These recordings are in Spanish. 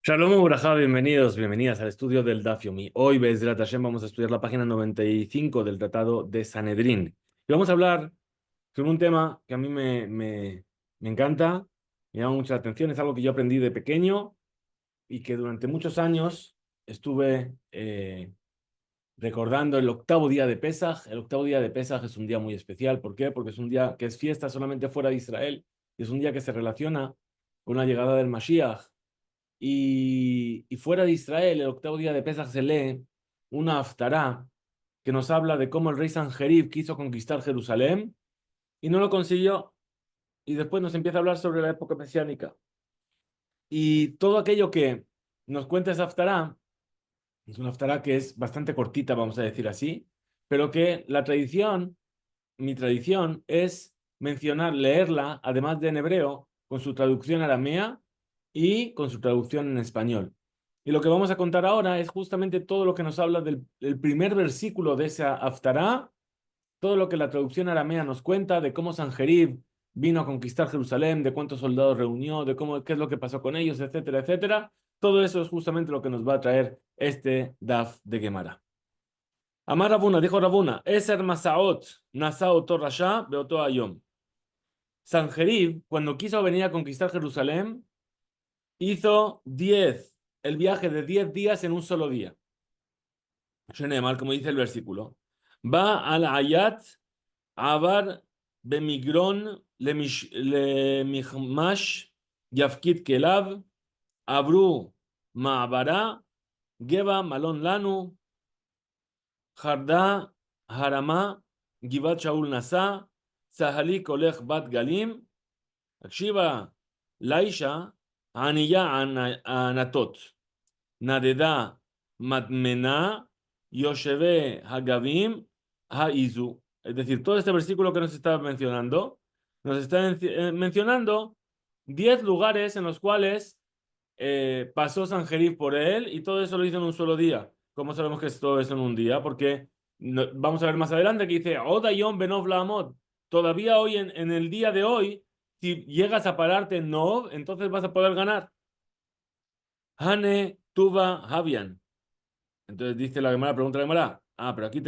Shalom Uraja, bienvenidos, bienvenidas al estudio del Daf Yomi. Hoy, Be'ezrat Hashem, vamos a estudiar la página 95 del Tratado de Sanedrín. Y vamos a hablar sobre un tema que a mí me encanta, me llama mucho la atención, es algo que yo aprendí de pequeño y que durante muchos años estuve recordando el octavo día de Pesaj. El octavo día de Pesaj es un día muy especial. ¿Por qué? Porque es un día que es fiesta solamente fuera de Israel y es un día que se relaciona con la llegada del Mashiach. Y fuera de Israel, el octavo día de Pesach se lee una haftará que nos habla de cómo el rey Sanjerib quiso conquistar Jerusalén y no lo consiguió. Y después nos empieza a hablar sobre la época mesiánica. Y todo aquello que nos cuenta esa haftará es una haftará que es bastante cortita, vamos a decir así, pero que la tradición, mi tradición, es mencionar, leerla, además de en hebreo, con su traducción aramea y con su traducción en español. Y lo que vamos a contar ahora es justamente todo lo que nos habla del primer versículo de esa haftará, todo lo que la traducción aramea nos cuenta de cómo Sanjerib vino a conquistar Jerusalén, de cuántos soldados reunió, de cómo, qué es lo que pasó con ellos, etcétera, etcétera. Todo eso es justamente lo que nos va a traer este Daf de Gemara. Amar Rabuna, dijo Rabuna, Eser Masaot, Nasao Torrasha, Beoto Ayom. Sanjerib, cuando quiso venir a conquistar Jerusalén, hizo 10, el viaje de 10 días en un solo día. Shenemar, como dice el versículo. Va al Ayat, Abar, Bemigron, Lemihmash, Yafkit Kelav, Abru, Ma'abara, Geba, Malon Lanu, Jarda, Harama, Givat Shaul Nasa, Sahali Kolech Bat Galim, Akshiva, Laisha, Aniya Anatot, Nadeda, Matmena, Yosheve Hagavim, Haizu. Es decir, todo este versículo que nos está mencionando, nos está mencionando 10 lugares en los cuales pasó Sanjerib por él y todo eso lo hizo en un solo día. ¿Cómo sabemos que es todo eso en un día? Porque vamos a ver más adelante que dice, Odayom Benov Laamod. Todavía hoy, en el día de hoy, si llegas a pararte en Nov, entonces vas a poder ganar. Hane Tuva Havian. Entonces dice la Gemara, pregunta la Gemara, pero aquí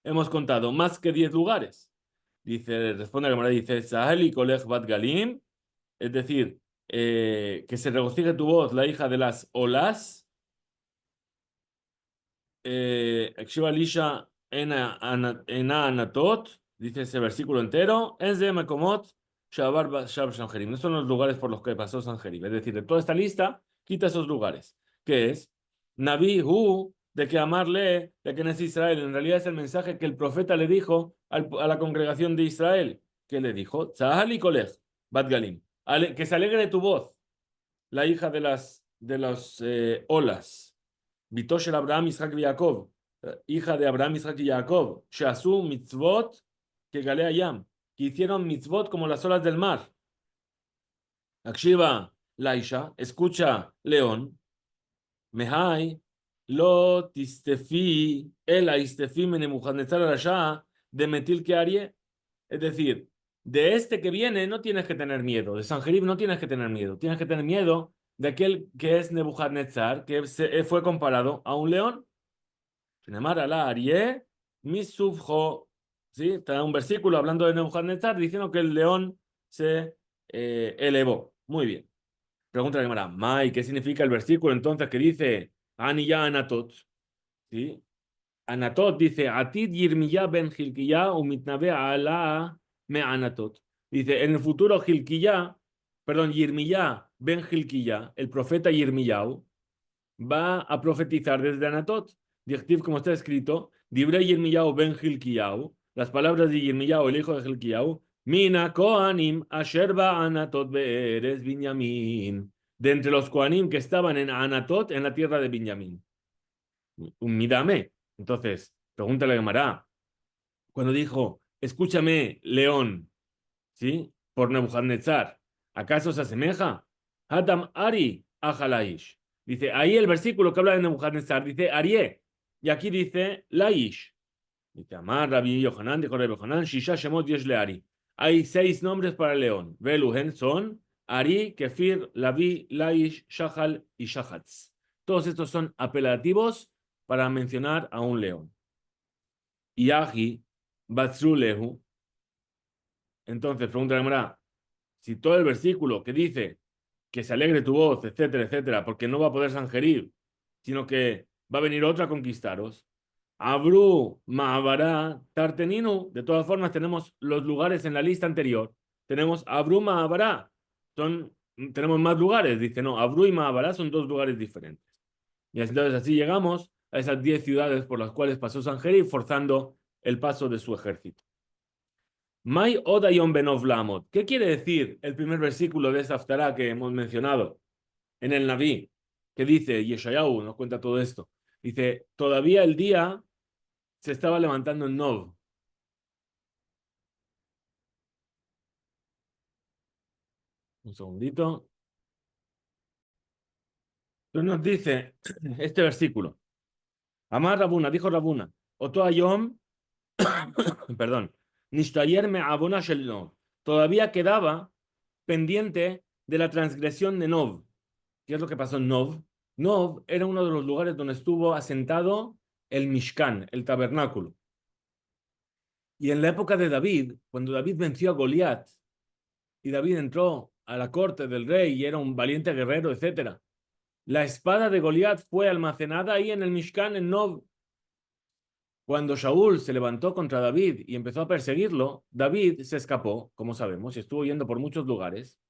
hemos contado más que 10 lugares. Dice, responde la Gemara, dice, Saheli Kolech Bat Galim, es decir, que se regocije tu voz, la hija de las olas. Akshiva Lisha Ena Anatot, dice ese versículo entero, es de Mekomot Shabar Shab Sanjerib. No son los lugares por los que pasó Sanjerib. Es decir, de toda esta lista, quita esos lugares. ¿Qué es? Nabi Hu, de que amarle, de que no es Israel. En realidad es el mensaje que el profeta le dijo a la congregación de Israel. ¿Qué le dijo? Tzahali Kolech, Bat Galim. Que se alegre tu voz, la hija de las olas. Bitosher Abraham, Isaac y Jacob, hija de Abraham, Isaac y Jacob, Shasu mitzvot que Galea Yam, que hicieron mitzvot como las olas del mar. Akshiva Laisha, escucha León, Mehai, Lo tistefi, Ela istefi menemujanetzar rasha, de metil que arie. Es decir, de este que viene no tienes que tener miedo, de Sanjerib no tienes que tener miedo, tienes que tener miedo de aquel que es Nebuchadnezzar, que fue comparado a un león. Shenemar ala Arie, Misufjo. ¿Sí? Está un versículo hablando de Nebuchadnezzar diciendo que el león se elevó. Muy bien. Pregunta la Gemara, Mai, ¿qué significa el versículo entonces que dice Aniya Anatot? ¿Sí? Anatot dice Atid Yirmiyah ben Hilkiah umitnabe ala me Anatot. Dice, en el futuro Yirmiyah ben Hilkiah, el profeta Yirmiyahu, va a profetizar desde Anatot. Dichtiv, como está escrito, Dibre Yirmiyahu ben Hilkiyahu, las palabras de Yirmiyahu, el hijo de Hilkiyahu, Mina Koanim Asherba Anatot Be'eres Binyamin, de entre los Koanim que estaban en Anatot, en la tierra de Binyamin. Un midame. Entonces, pregúntale a Gemara, cuando dijo, escúchame, león, ¿sí? Por Nebuchadnezzar, ¿acaso se asemeja? Hatam Ari Ajalaish. Dice, ahí el versículo que habla de Nebuchadnezzar dice Arié, y aquí dice Laish. Dice, Amar Rabbi Yohanan, dijo Rabbi Yohanan, Shisha Shemot Yesh Leari. Hay 6 nombres para el león. Veluhen son Ari, Kefir, Lavi, Laish, Shahal y Shahatz. Todos estos son apelativos para mencionar a un león. Yahi, Batzrulehu. Entonces, pregunta la Gemara, si todo el versículo que dice que se alegre tu voz, etcétera, etcétera, porque no va a poder Sanjerib, sino que va a venir otra a conquistaros. Abru, Ma'abará, Tarteninu. De todas formas, tenemos los lugares en la lista anterior. Tenemos Abru, Ma'abará. Tenemos más lugares. Dice, no, Abru y Ma'abará son dos lugares diferentes. Y entonces así llegamos a esas 10 ciudades por las cuales pasó Sanjerib, forzando el paso de su ejército. Mai Odayon Benov Lamot. ¿Qué quiere decir el primer versículo de esta haftará que hemos mencionado en el Naví? Que dice, Yeshayahu nos cuenta todo esto. Dice, todavía el día se estaba levantando en Nov. Un segundito. Entonces nos dice este versículo. Amar Rabuna, dijo Rabuna, Oto Ayom, perdón, Nishtayer me abona shel Nov. Todavía quedaba pendiente de la transgresión de Nov. ¿Qué es lo que pasó en Nov? Nov era uno de los lugares donde estuvo asentado el Mishkan, el tabernáculo. Y en la época de David, cuando David venció a Goliat, y David entró a la corte del rey y era un valiente guerrero, etc., la espada de Goliat fue almacenada ahí en el Mishkan, en Nov. Cuando Shaul se levantó contra David y empezó a perseguirlo, David se escapó, como sabemos, y estuvo yendo por muchos lugares.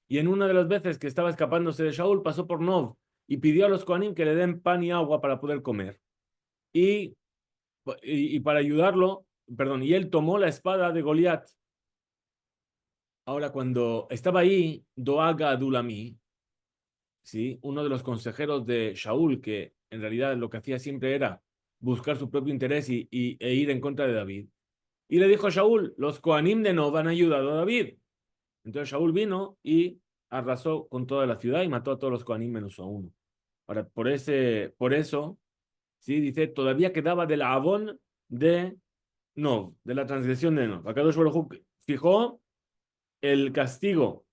Y en una de las veces que estaba escapándose de Shaul, pasó por Nov y pidió a los Kohanim que le den pan y agua para poder comer. Y para ayudarlo, perdón, y él tomó la espada de Goliat. Ahora, cuando estaba ahí, Doaga Adulami, ¿sí? Uno de los consejeros de Shaul, que en realidad lo que hacía siempre era buscar su propio interés e ir en contra de David. Y le dijo a Shaul, los Kohanim de Nov han ayudado a David. Entonces Shaul vino y arrasó con toda la ciudad y mató a todos los Kohanim menos a uno. Ahora, por eso, ¿sí? Dice, todavía quedaba del Avón de Nov, de la transgresión de Nov. Akadosh Baruj Hu fijó el castigo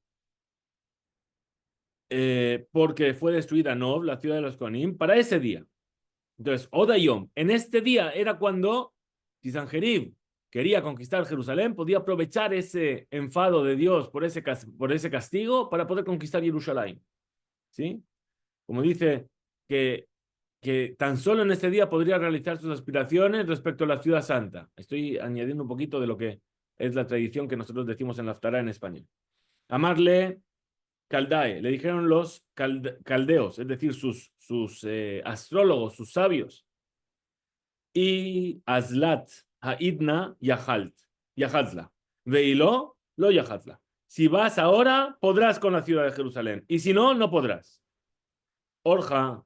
porque fue destruida Nov, la ciudad de los Kohanim, para ese día. Entonces, Odayom, en este día era cuando si Sanjerib quería conquistar Jerusalén, podía aprovechar ese enfado de Dios por ese castigo para poder conquistar Jerusalén. ¿Sí? Como dice que tan solo en este día podría realizar sus aspiraciones respecto a la ciudad santa. Estoy añadiendo un poquito de lo que es la tradición que nosotros decimos en la Haftará en español. Amarle Caldae, le dijeron los caldeos, es decir, sus astrólogos, sus sabios. Y Aslat, Haidna, Yahaltla. Veilo, lo Yahaltla. Si vas ahora, podrás con la ciudad de Jerusalén. Y si no, no podrás. Orja,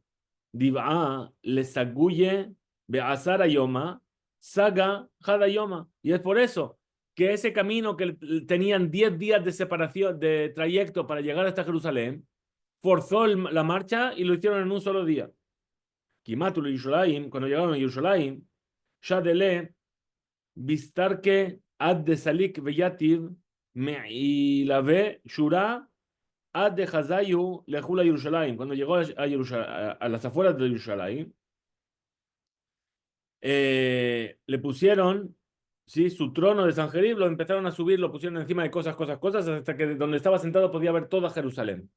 Div'a, le saguye, Be'asara Yoma, Saga, Hadayoma. Y es por eso que ese camino que tenían 10 días de separación, de trayecto para llegar hasta Jerusalén, forzó la marcha y lo hicieron en un solo día. Kimatul Yerushalayim, cuando llegaron a Yerushalayim, Shadele, Vistarke, Ad de Salik Veyativ, Me'ilave, Shura, Ad de Hazayu, Lejula Yerushalayim. Cuando llegó a las afueras de Yerushalayim, le pusieron, ¿sí? Su trono de Sanjerib, lo empezaron a subir, lo pusieron encima de cosas, hasta que donde estaba sentado podía ver toda Jerusalén.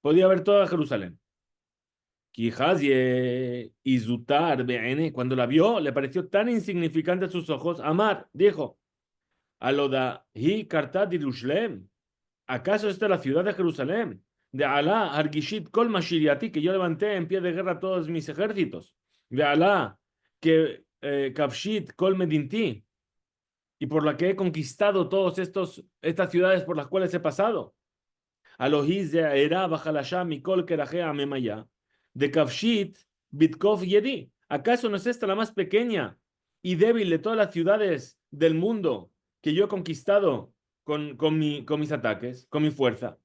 Podía ver toda Jerusalén. Izutar cuando la vio, le pareció tan insignificante a sus ojos. Amar, dijo, Aloda hi kartat Jerusalén. ¿Acaso esta es la ciudad de Jerusalén? De Alá, Argishit kol mashiriati, que yo levanté en pie de guerra todos mis ejércitos. De Alá, que kavshit kol medinti, y por la que he conquistado estas ciudades por las cuales he pasado. Alohi era bajalasha mikol kerajea memaya. De Kavshit, Bitkov Yedi. ¿Acaso no es esta la más pequeña y débil de todas las ciudades del mundo que yo he conquistado con mis ataques, con mi fuerza?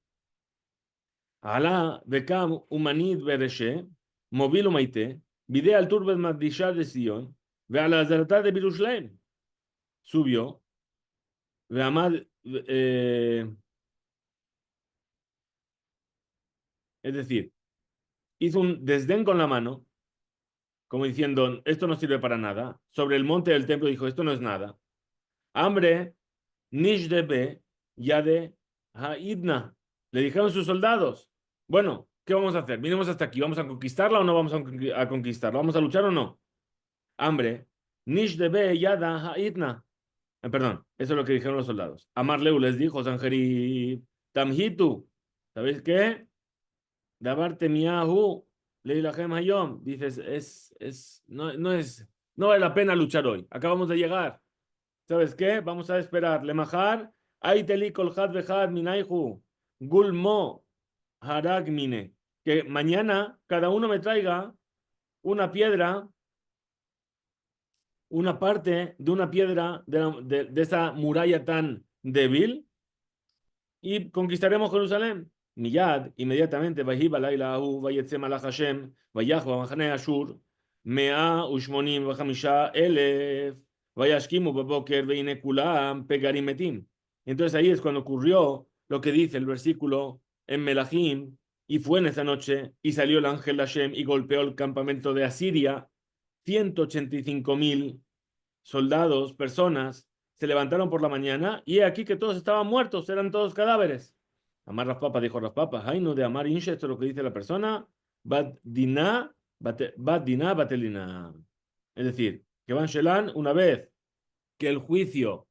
Alá, Bekam, Umanid, Bereshe, Movil Umaite, Vide al Turbet Madishar de Sion, ve a la Zerata de Birushlaim. Subió, ve Amad, Es decir, hizo un desdén con la mano, como diciendo, esto no sirve para nada. Sobre el monte del templo dijo, esto no es nada. Hambre, Nishdebe, Yade, Haidna. Le dijeron sus soldados, bueno, ¿qué vamos a hacer? Vinimos hasta aquí, ¿vamos a conquistarla o no vamos a conquistarla? ¿Vamos a luchar o no? Hambre, Nishdebe, Yada, Haidna. Perdón, eso es lo que dijeron los soldados. Amarleu les dijo, Sanjerib, Tamhitu, ¿sabéis qué? Dabar temiahu, leilahem hayom. Dices, no vale la pena luchar hoy. Acabamos de llegar. ¿Sabes qué? Vamos a esperar. Lemajar, aiteli kolhat vejad minaihu, gulmo haragmine. Que mañana cada uno me traiga una piedra, una parte de una piedra de esa muralla tan débil y conquistaremos Jerusalén. Miyad, inmediatamente, Vahiba Laila Ahu, Vayetze Malach Hashem, Vayahva Machane Ashur, Mea Ushmonim Vachamisha Elef, Vayashkimu Baboker Veine Kulam, Pegarim Metim. Entonces ahí es cuando ocurrió lo que dice el versículo en Melahim, y fue en esa noche, y salió el ángel Hashem y golpeó el campamento de Asiria, 185,000 soldados, personas, se levantaron por la mañana y aquí que todos estaban muertos, eran todos cadáveres. Amar Raspapa dijo Raspapa, ay no de Amar Inshe, esto es lo que dice la persona, Bad Dina, Batelina. Es decir, que Van Shelan, una vez que el juicio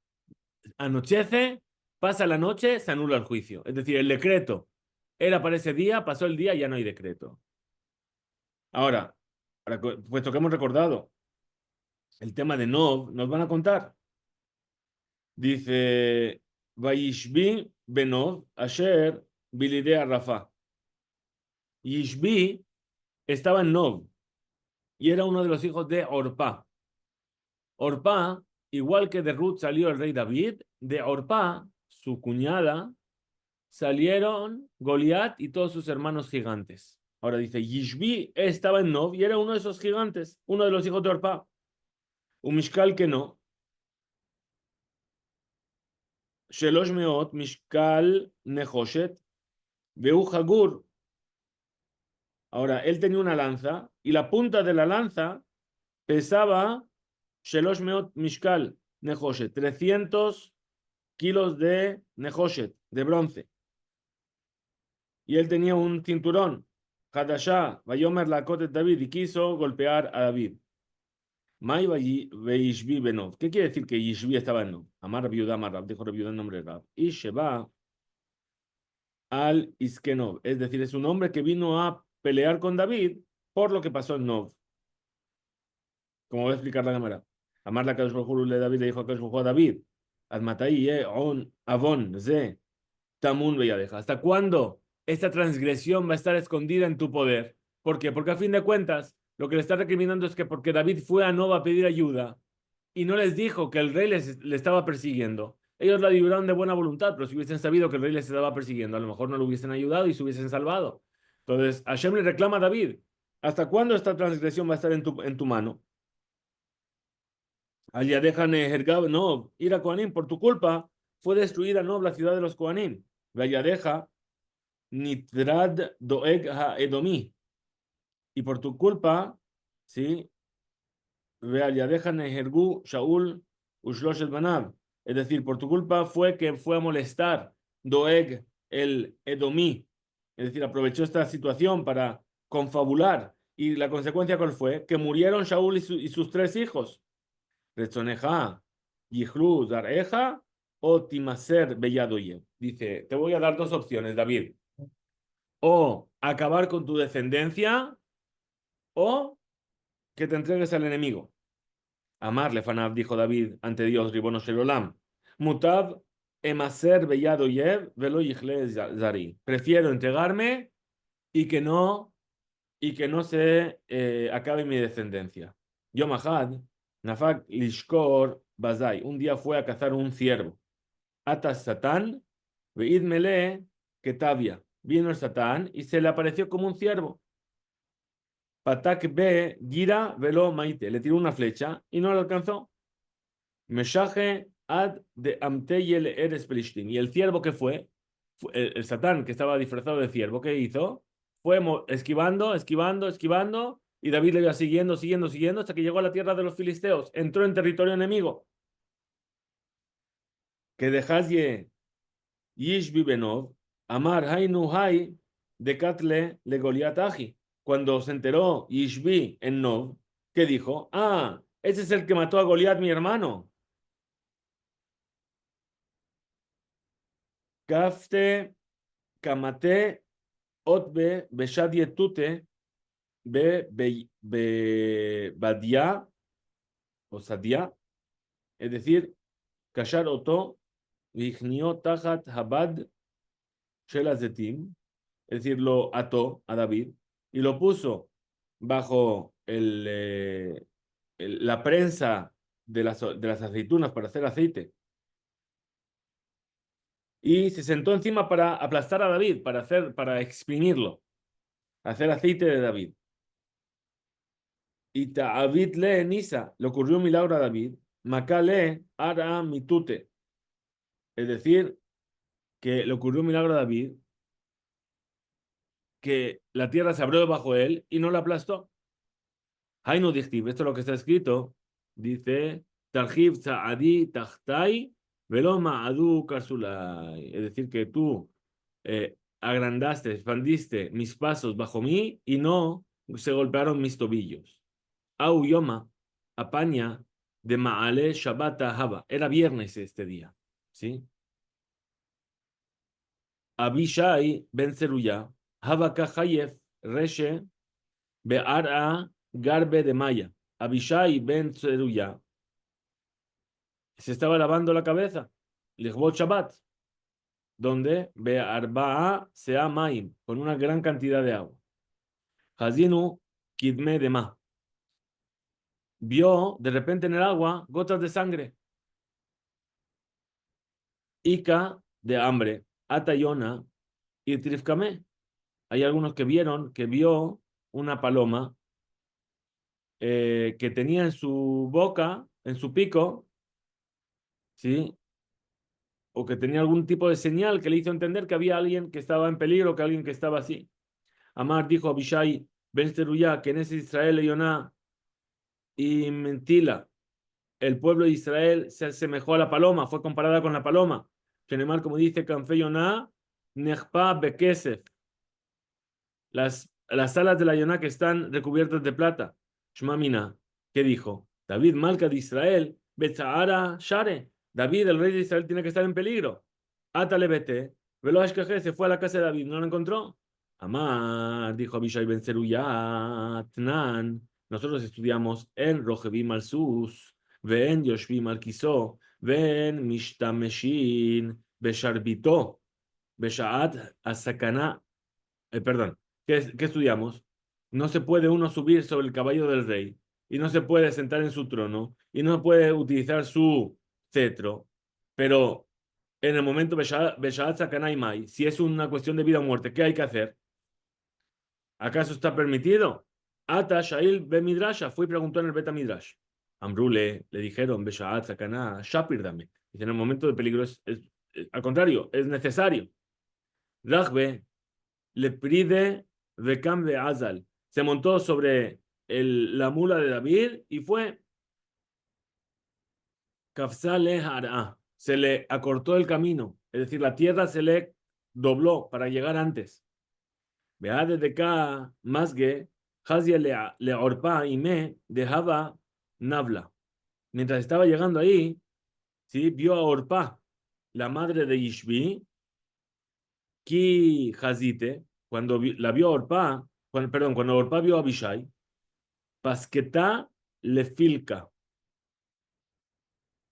anochece, pasa la noche, se anula el juicio. Es decir, el decreto era para ese día, pasó el día, ya no hay decreto. Ahora, puesto que hemos recordado el tema de Nov, nos van a contar. Dice, Vayishbi Benov, Asher, Bilidea Rafa. Yishbi estaba en Nov y era uno de los hijos de Orpá. Orpá, igual que de Ruth salió el rey David, de Orpá, su cuñada, salieron Goliat y todos sus hermanos gigantes. Ahora dice, Yishbi estaba en Nov y era uno de esos gigantes, uno de los hijos de Orpá. Un Mishkal que no. Shelosh Meot, Mishkal Nehoshet, Veu Hagur. Ahora, él tenía una lanza y la punta de la lanza pesaba Shelosh Meot Mishkal Nehoshet, 300 kilos de Nehoshet, de bronce. Y él tenía un cinturón. Hadashah, Vayomer Lakotet David, y quiso golpear a David. Mai Veishbi Benov. ¿Qué quiere decir que Yishbi estaba en Nov? Amar Viuda Marab, dijo Viuda en nombre de Rab. Y Sheba al Iskenov. Es decir, es un hombre que vino a pelear con David por lo que pasó en Nov. Como voy a explicar la cámara. Amar la Kadosh Baruj Hu le David le dijo a Kadosh Baruj Hu a David, Admatai on avon ze tamun veyadeja. ¿Hasta cuándo esta transgresión va a estar escondida en tu poder? ¿Por qué? Porque a fin de cuentas, lo que le está recriminando es que porque David fue a Nova a pedir ayuda y no les dijo que el rey le estaba persiguiendo. Ellos la libraron de buena voluntad, pero si hubiesen sabido que el rey les estaba persiguiendo, a lo mejor no lo hubiesen ayudado y se hubiesen salvado. Entonces, Hashem le reclama a David, ¿hasta cuándo esta transgresión va a estar en tu mano? Allá dejan no, ir a Koanim, por tu culpa fue destruida no la ciudad de los Koanim. Allá deja Nitrad Doeg ha-Edomí. Y por tu culpa, ¿sí? Ve allá dejan Hergu Shaul Ushloshet Banab. Es decir, por tu culpa fue que fue a molestar Doeg el Edomí. Es decir, aprovechó esta situación para confabular. Y la consecuencia, ¿cuál fue? Que murieron Shaul y sus 3 hijos. Retzoneja, Yihlu Zareja o Timaser Belladoye. Dice, te voy a dar 2 opciones, David. O acabar con tu descendencia o que te entregues al enemigo. Amarle, Fanab, dijo David ante Dios, Ribono Shelolam. Mutab emaser Belladoyev velo yichle zari. Prefiero entregarme y que no se acabe mi descendencia. Yom Ahad, Nafak Lishkor Bazai. Un día fue a cazar un ciervo. Atas Satán, Veidmele Ketavia. Vino el Satán y se le apareció como un ciervo. Patak be gira velo maite. Le tiró una flecha y no lo alcanzó. Meshaje ad de amteyel eres pelishtim. Y el ciervo que fue, el Satán que estaba disfrazado de ciervo, ¿qué hizo? fue esquivando, esquivando, esquivando, y David le iba siguiendo, siguiendo, siguiendo, hasta que llegó a la tierra de los filisteos. Entró en territorio enemigo. Que dejasie Yishbi Benov, Amar Hainu Hai, de Katle le Goliat Aji. Cuando se enteró Yishbi en Nov, que dijo, ah, ese es el que mató a Goliat, mi hermano. Kafte, Kamate, Otbe, Beshad Yetute, Badia, o Sadia, es decir, Kashar Oto, Vignió Tajat Habad, Shelazetim, es decir, lo ató a David y lo puso bajo la prensa de las aceitunas para hacer aceite. Y se sentó encima para aplastar a David, para exprimirlo, hacer aceite de David. Y David le Nisa, le ocurrió un milagro a David, Macale ara mitute, es decir, que le ocurrió un milagro a David, que la tierra se abrió debajo de él y no la aplastó. Hainu dichtiv, esto es lo que está escrito, dice, Tarjiv Sa'adi Tachtai, Veloma Adu Karsulai, es decir, que tú agrandaste, expandiste mis pasos bajo mí y no se golpearon mis tobillos. Au Yoma, apaña de Maale Shabbat Haba, era viernes este día, ¿sí? Abishai ben Zeruya, Haba Kahayef, Reshe, Be'ara Garbe de Maya. Abishai ben Zeruya se estaba lavando la cabeza, Lichbot Shabbat, donde Be'arba'a Sea Maim, con una gran cantidad de agua. Hazinu Kidme de Ma. Vio de repente en el agua gotas de sangre. Ika de hambre. Atayona y Trifkame. Hay algunos que vio una paloma que tenía en su boca, en su pico, ¿sí? O que tenía algún tipo de señal que le hizo entender que había alguien que estaba en peligro, que alguien que estaba así. Amar dijo a Abishai ben Zeruya que en ese Israel Leyoná y Mentila, el pueblo de Israel se asemejó a la paloma, fue comparada con la paloma. Shenemar, como dice Canfe Yoná, Nechpa Bekesef, las alas de la Yoná que están recubiertas de plata. Shmamina, ¿qué dijo? David, Malca de Israel, Betzahara Share. David, el rey de Israel, tiene que estar en peligro. Atale vete. Velo Ashkaje se fue a la casa de David, no lo encontró. Amar, dijo Abishai ben Zeruya, Tnan. Nosotros estudiamos en Rojevim al Sus, ven Yoshvim al Kiso, ven Mishtameshin, Besharbito, Beshaat Asakana. Perdón, ¿qué estudiamos? No se puede uno subir sobre el caballo del rey y no se puede sentar en su trono y no puede utilizar su cetro, pero en el momento Beshaat Sakanai Mai, si es una cuestión de vida o muerte, ¿qué hay que hacer? ¿Acaso está permitido? Ata Shail be Midrasha fue y preguntó en el Beta Midrash. Ambrule le dijeron Beshaat Sakana Shapir dame. Dice, en el momento de peligro al contrario, es necesario. Rajbe le pride Vekam de Azal. Se montó sobre la mula de David y fue Kafsale Har'a. Se le acortó el camino, es decir, la tierra se le dobló para llegar antes. Vea desde acá, Masge, Hazia le orpa y me dejaba Nabla. Mientras estaba llegando ahí, ¿sí? Vio a Orpa, la madre de Ishbi, Ki Hazite, cuando la vio a Orpa, cuando Orpa vio a Abishai, Pasquetá le filca.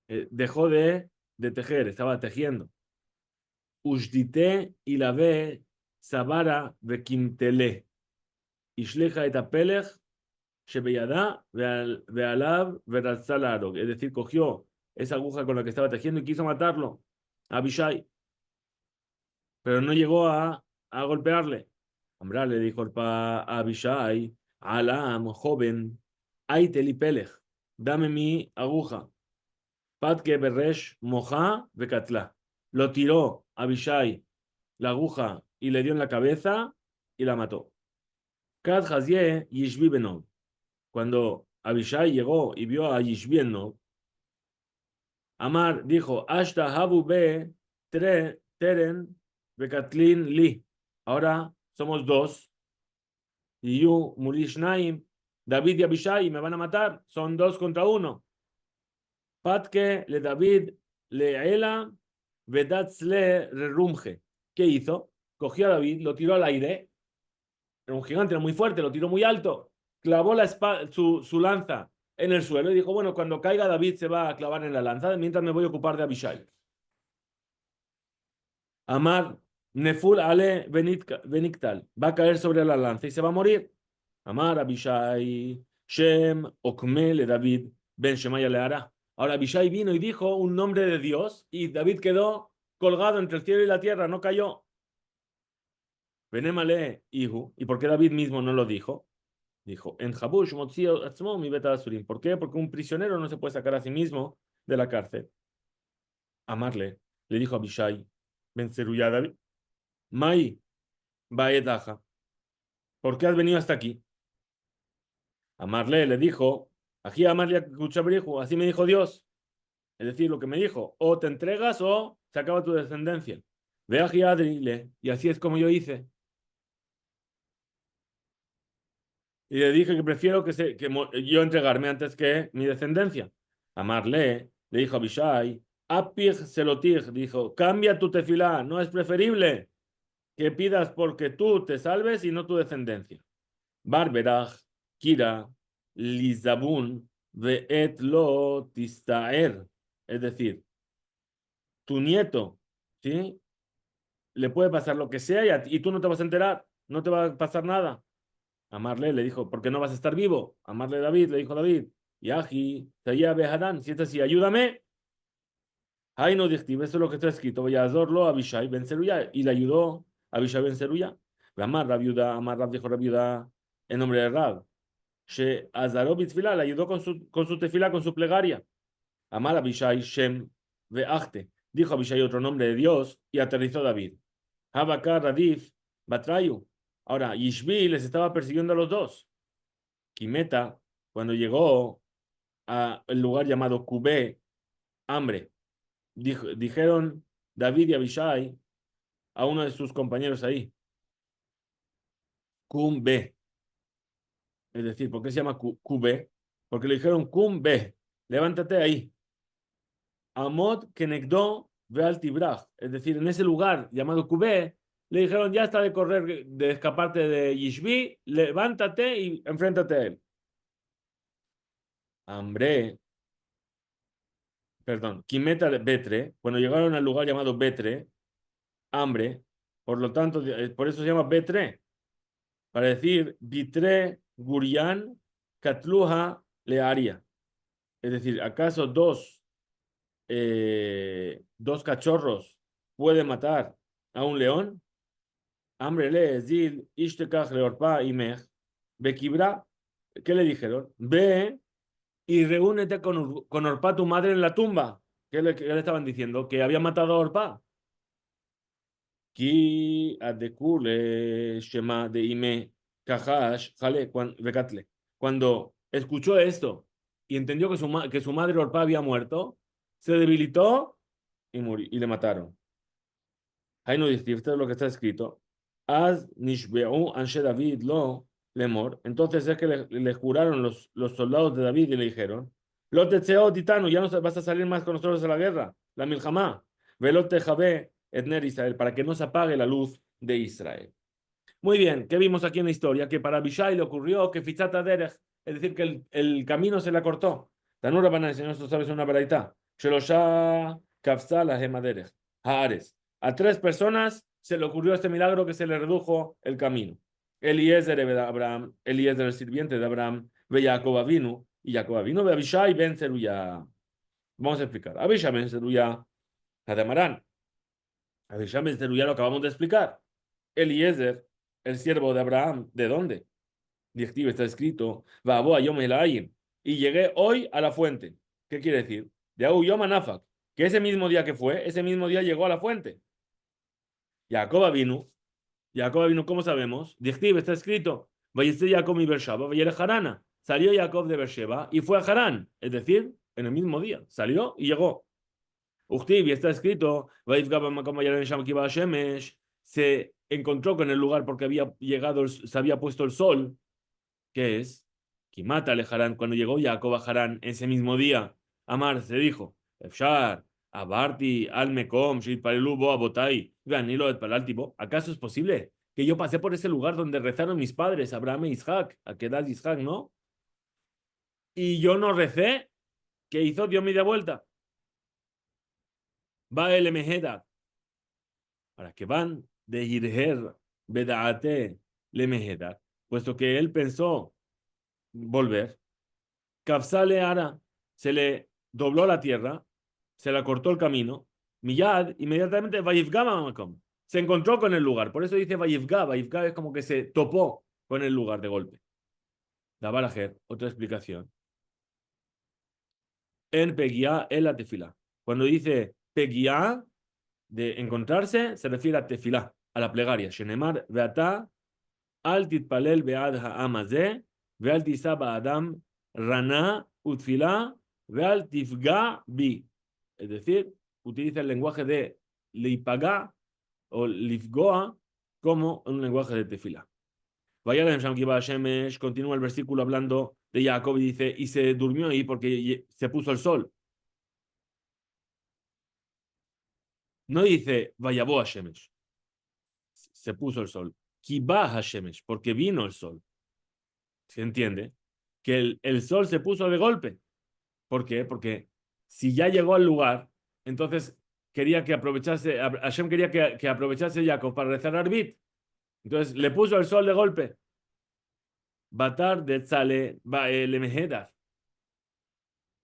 Dejó de tejer, estaba tejiendo. Ushdite y la ve Sabara vekimtele. Ishleja et apelech shebeyada vealav verazalaro. Es decir, cogió esa aguja con la que estaba tejiendo y quiso matarlo a Abishai, pero no llegó a golpearle. Ambra le dijo a Abishai, Alam, joven, Aiteli pelech, dame mi aguja. Patke Beresh Moja Bekatla. Lo tiró Abishai la aguja y le dio en la cabeza y la mató. Kad Hazie Yishbi Benob. Cuando Abishai llegó y vio a Yishbi en Nob, Amar dijo, Ashta Habu be Teren Bekatlin Li. Ahora somos dos. Y yo, Mulishnaim, David y Abishai me van a matar. Son 2 contra 1. Patke le David le Ela Vedatzle Rerumje. ¿Qué hizo? Cogió a David, lo tiró al aire. Era un gigante, era muy fuerte, lo tiró muy alto. Clavó su lanza en el suelo y dijo, bueno, cuando caiga David se va a clavar en la lanza, mientras me voy a ocupar de Abishai. Amar Neful Ale Beniktal. Va a caer sobre la lanza y se va a morir. Amar Abishai Shem Okmele David Ben Shemaya Leara. Ahora Abishai vino y dijo un nombre de Dios y David quedó colgado entre el cielo y la tierra, no cayó. Benemale Ihu. ¿Y por qué David mismo no lo dijo? Dijo, en Habush Motzio Atzmo mi beta Asurim. ¿Por qué? Porque un prisionero no se puede sacar a sí mismo de la cárcel. Amarle, le dijo a Abishai, Ben Zeruya David, Mai Baedaja. ¿Por qué has venido hasta aquí? Amarle le dijo, aquí Amarle así me dijo Dios. Es decir, lo que me dijo, o te entregas o se acaba tu descendencia. Ve a Adrile, y así es como yo hice. Y le dije que prefiero yo entregarme antes que mi descendencia. Amarle le dijo a Abishai, Apig Selotig, dijo, cambia tu tefilá, no es preferible que pidas porque tú te salves y no tu descendencia. Barberach, Kira, Lizabun, Veet lo Tistaer. Es decir, tu nieto, ¿sí? Le puede pasar lo que sea y tú no te vas a enterar, no te va a pasar nada. Amarle le dijo, ¿por qué no vas a estar vivo? Amarle David, le dijo David, Yahi, Taya Behadán, si es así, ayúdame. Ay, no dictive, eso es lo que está escrito. Voy a azorlo a Abishai ben Zeruya. Y le ayudó a Abishai ben Zeruya. Amar Rab dijo Rabiuda en nombre de Rab. She azaró bitfila, le ayudó con su tefila, con su plegaria. Amar Abishai Shem ve'achte. Dijo Abishai otro nombre de Dios y aterrizó David. Habakar Radif Batrayu. Ahora, Yishbi les estaba persiguiendo a los dos. Quimeta, cuando llegó al lugar llamado Kubé, hambre, dijeron David y Abishai a uno de sus compañeros ahí, Kumbe. Es decir, ¿por qué se llama Kubé? Porque le dijeron Kumbe, levántate ahí. Amod Kenegdo Veal Tibrach. Es decir, en ese lugar llamado Kubé, le dijeron, ya está de correr, de escaparte de Yishbi, levántate y enfréntate a él. Hambre, perdón, Quimeta Betre, cuando llegaron al lugar llamado Betre, hambre, por lo tanto, por eso se llama Betre, para decir Bitre Gurian Katluha Learia. Es decir, ¿acaso dos cachorros pueden matar a un león? Hambre le Zil Ishtekach Leorpa Imech Bekibra. ¿Qué le dijeron? Ve y reúnete con Orpa, tu madre, en la tumba. ¿Qué le estaban diciendo? Que había matado a Orpa. Ki adekule shema de ime kahash jale vekatle. Cuando escuchó esto y entendió que su madre Orpa había muerto, se debilitó y murió, y le mataron. Ahí no dice, esto es lo que está escrito. Az nishbeu anshe David lo lemor. Entonces es que le juraron los soldados de David y le dijeron, lo tetseo titano, ya no vas a salir más con nosotros a la guerra, la milhamá. Velo tejabe etner Israel, para que no se apague la luz de Israel. Muy bien, ¿qué vimos aquí en la historia? Que para Abishai le ocurrió que Fitzata Derech, es decir, que el camino se le cortó. Tanura van a enseñar, esto sabes, una verdad. Shelosha Kafsala Hemaderech, Haares. A 3 personas se le ocurrió este milagro que se le redujo el camino. Eliezer de Abraham, Eliezer el sirviente de Abraham, ve Jacob Avinu, y Jacob Avinu ve Abishai ben Zeruya. Vamos a explicar. Abishai ben Zeruya, Hadamarán. Abishai ben Zeruya lo acabamos de explicar. Eliezer, el siervo de Abraham, ¿de dónde? Directivo está escrito, Vabo a Yom Elaim, y llegué hoy a la fuente. ¿Qué quiere decir? De Au Yom Anafak, que ese mismo día que fue, ese mismo día llegó a la fuente. Jacob vino, ¿cómo sabemos? Directivo está escrito, Vayeste Jacob y Beersheba, vayere Harana. Salió Jacob de Beersheba y fue a Harán, es decir, en el mismo día. Salió y llegó. Uchtiv, y está escrito, se encontró con el lugar porque había llegado, se había puesto el sol, que es, Kimata le Harán, cuando llegó Jacob a Harán ese mismo día, Amar se dijo, Efshar, Abarti, Almekom, Shitparelubo, Abotai, Ganilo et Palaltibo, ¿acaso es posible que yo pasé por ese lugar donde rezaron mis padres, Abraham e Isaac, a qué edad Isaac, ¿no? Y yo no recé, ¿qué hizo? Dio media vuelta. Va el Mejeda, para que van de Hirher Bedaate le Mejeda, puesto que él pensó volver. Kafsale Ara se le dobló la tierra, se le cortó el camino. Miyad, inmediatamente, Vayifgama Makom, se encontró con el lugar. Por eso dice Vayifga. Vayifga es como que se topó con el lugar de golpe. Dabarajer, otra explicación. En Peguía, en la tefila. Cuando dice Peguía, de encontrarse, se refiere a tefilá, a la plegaria. Shenemar, Beata, Al titpalel bead ha'amazé, veal tisaba adam, rana, utfilá, veal tifga bi. Es decir, utiliza el lenguaje de lipaga o lifgoa como un lenguaje de tefila. Continúa el versículo hablando de Jacob y dice, y se durmió ahí porque se puso el sol. No dice, vayabó a Shemesh, se puso el sol. Kibá Hashemesh, porque vino el sol. ¿Se entiende? Que el sol se puso de golpe. ¿Por qué? Porque si ya llegó al lugar, entonces quería que aprovechase, Hashem quería que aprovechase Jacob para rezar Arbit. Entonces le puso el sol de golpe. Batar de Tzale Lemehedar.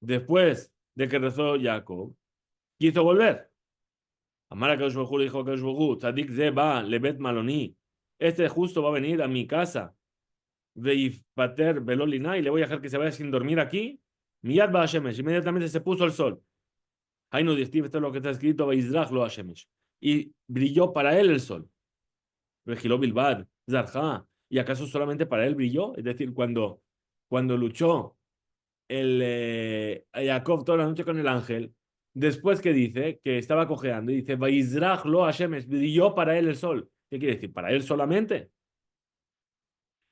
Después de que rezó Jacob, quiso volver. Amara Kaush Bajú le dijo Kaush Bajú, Tzadik Ze va, Lebet Maloni. Este justo va a venir a mi casa. Veifater Belolina, y le voy a dejar que se vaya sin dormir aquí. Miyad ba Hashemesh, inmediatamente se puso el sol. Hainu Dictiv, esto es lo que está escrito, Veizrach lo Hashemesh. Y brilló para él el sol. Vejiló Bilbad, Zarja. ¿Y acaso solamente para él brilló? Es decir, cuando luchó Jacob toda la noche con el ángel, después que dice que estaba cojeando, y dice, Veizrach lo Hashemesh, brilló para él el sol. ¿Qué quiere decir? ¿Para él solamente?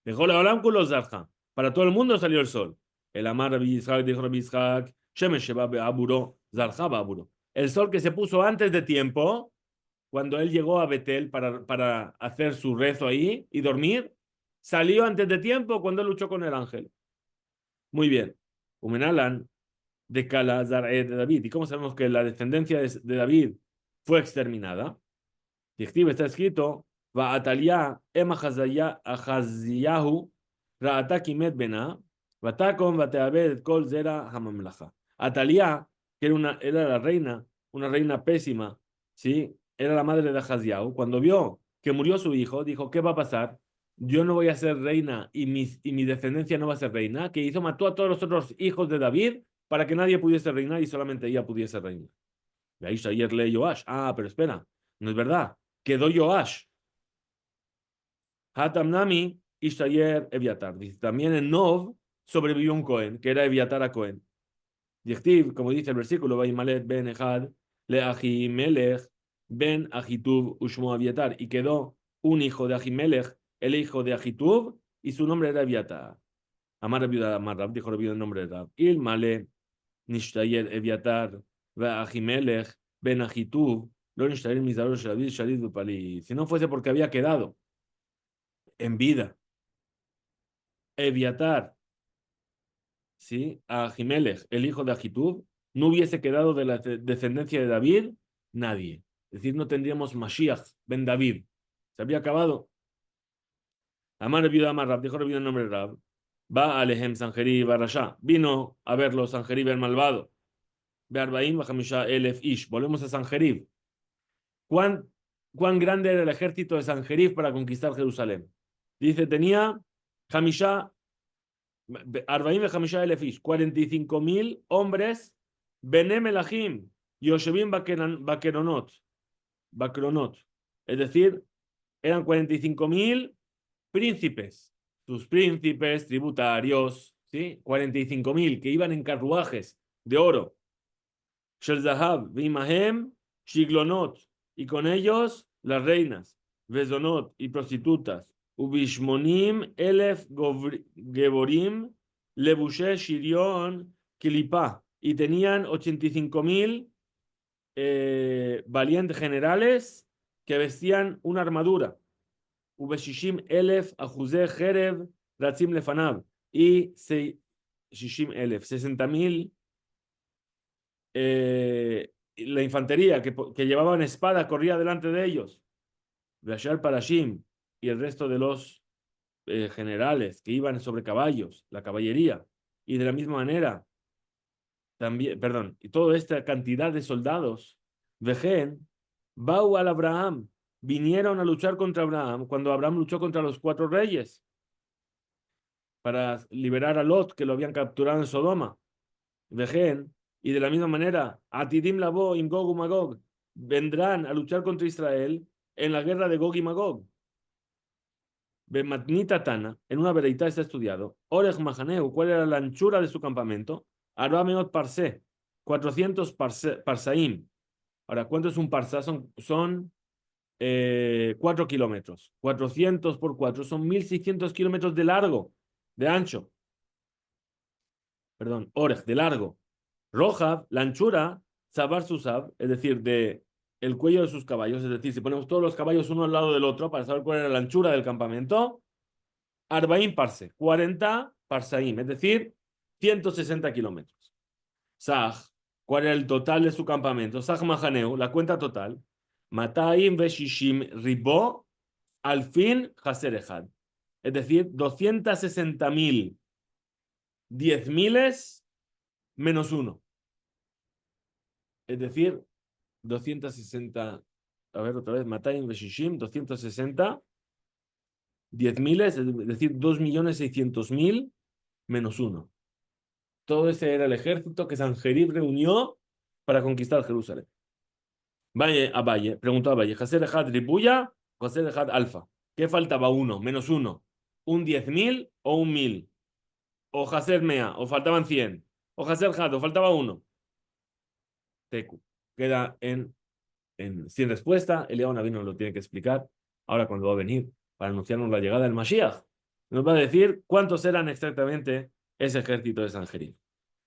Dejó la olámculos Zarja. Para todo el mundo salió el sol. El Amar Rabbi Yitzhak dijo Rabbi Yitzhak, Shemesh Sheba Be'aburo, Zarja Be'aburo. El sol que se puso antes de tiempo, cuando él llegó a Betel para hacer su rezo ahí y dormir, salió antes de tiempo cuando él luchó con el ángel. Muy bien. Umenalan de Kala Zar'e de David. ¿Y cómo sabemos que la descendencia de David fue exterminada? Dictive está escrito, va Atalia, Ema Ahaziyahu, Ra'ata Kimet Bena, Vatakom Vateabed Kol Zera Hamamlaja. Atalia, que era la reina, una reina pésima, ¿sí? Era la madre de Ahaziyahu. Cuando vio que murió su hijo, dijo, ¿qué va a pasar? Yo no voy a ser reina y mi descendencia no va a ser reina. ¿Qué hizo? Mató a todos los otros hijos de David para que nadie pudiese reinar y solamente ella pudiese reinar. De ahí ayer le Joash. Ah, pero espera, no es verdad. Quedó Joash. Hatamnami Ishtayer Eviatar. Dice, también en Nov sobrevivió un Cohen, que era Eviatar a Cohen. Dichtiv, como dice el versículo, Vaimalet ben Ejad, le Ahimelech ben Ahitub Ushmo Aviatar. Y quedó un hijo de Ahimelech, el hijo de Ahitub, y su nombre era Eviatar. Amar viuda Amar Rab, dijo la viuda el nombre de Rab. Ilmale Nishtayer Eviatar, Ahimelech ben Ahitub, lo Nishtayer Mizaror Shadid Shadid Bupali. Si no fuese porque había quedado en vida Eviatar, ¿sí? A Ahimelech, el hijo de Ahitub, no hubiese quedado de la descendencia de David nadie. Es decir, no tendríamos Mashiach ben David. Se había acabado. Amar viuda Amar Rab, dijo el nombre de Rab. Va a Alehem Sanjerib Barashá. Vino a verlo Sanjerib el malvado. Bearbaim Bajamisha Elef Ish. Volvemos a Sanjerib. ¿Cuán grande era el ejército de Sanjerib para conquistar Jerusalén? Dice, tenía Hamisha Arbaim Hamisha Elef Ish. 45.000 hombres. Benem Elahim. Yoshevim Bakronot. Es decir, eran 45.000 príncipes, sus príncipes tributarios, ¿sí? 45.000 que iban en carruajes de oro. Shel Zahab, Vimahem, Shiglonot, y con ellos las reinas, Vezonot y prostitutas. Ubishmonim, Elef, Gevorim, Lebushe, Shirion, Kilipa. Y tenían 85.000 valientes generales que vestían una armadura. Ubeshishim Elef, Ajuze, Jerev, Ratzim Lefanab. Y Shishim Elef, 60.000 la infantería que llevaban espada corría delante de ellos. Bashar Parashim y el resto de los generales que iban sobre caballos, la caballería. Y de la misma manera, también, perdón, y toda esta cantidad de soldados, Vejen, Bau al Abraham, vinieron a luchar contra Abraham cuando Abraham luchó contra los 4 reyes para liberar a Lot, que lo habían capturado en Sodoma. Vejen, y de la misma manera, Atidim Labo, Imgog y Magog, vendrán a luchar contra Israel en la guerra de Gog y Magog. Bematnita Tana, en una vereita está estudiado, Orej Mahaneu, ¿cuál era la anchura de su campamento? Arameot Parse, 400 parsaim. Ahora, ¿cuánto es un parsa? Son 4 kilómetros. 400 por 4 son 1.600 kilómetros de largo, de ancho. Perdón, Orej, de largo. Roja, la anchura, Sabar Susab, es decir, de el cuello de sus caballos, es decir, si ponemos todos los caballos uno al lado del otro para saber cuál era la anchura del campamento, Arbaim Parse, 40 Parsaim, es decir, 160 kilómetros. Saj, ¿cuál era el total de su campamento? Saj Mahaneu, la cuenta total, Mataim Veshishim Ribo, al fin Haserejad, es decir, 260.000, 10.000 menos uno. Es decir, 260, a ver otra vez, Matayim Veshishim, 260, 10.000, es decir, 2.600.000 menos uno. Todo ese era el ejército que Sanjerib reunió para conquistar Jerusalén. Valle a Valle, preguntó a Valle, Haser Ejad Ribuya, Haser Ejad Alfa. ¿Qué faltaba? Uno, menos uno. ¿Un 10.000 o un 1.000? O Haser Mea, o faltaban 100. O Haser Had, o faltaba uno. Teku. Queda sin respuesta. Eliyahu Naví nos lo tiene que explicar ahora cuando va a venir para anunciarnos la llegada del Mashiach. Nos va a decir cuántos eran exactamente ese ejército de Sanjerib.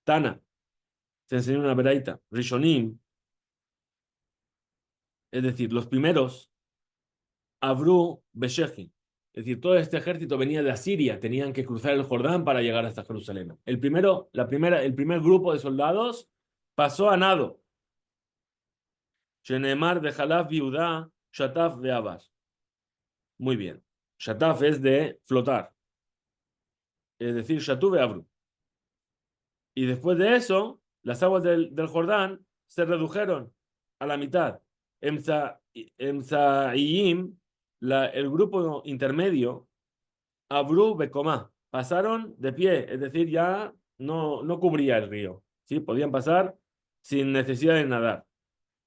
Tana, se enseñó una veraita. Rishonim, es decir, los primeros, Abru Beshechin. Es decir, todo este ejército venía de Asiria, tenían que cruzar el Jordán para llegar hasta Jerusalén. El primer grupo de soldados pasó a nado. Shenemar de Jalaf Viudá, Shataf de Abar. Muy bien. Shataf es de flotar. Es decir, Shatu de Abru. Y después de eso, las aguas del Jordán se redujeron a la mitad. Emsaiyim, el grupo intermedio, Abru Bekomá, pasaron de pie, es decir, ya no cubría el río. ¿Sí? Podían pasar sin necesidad de nadar.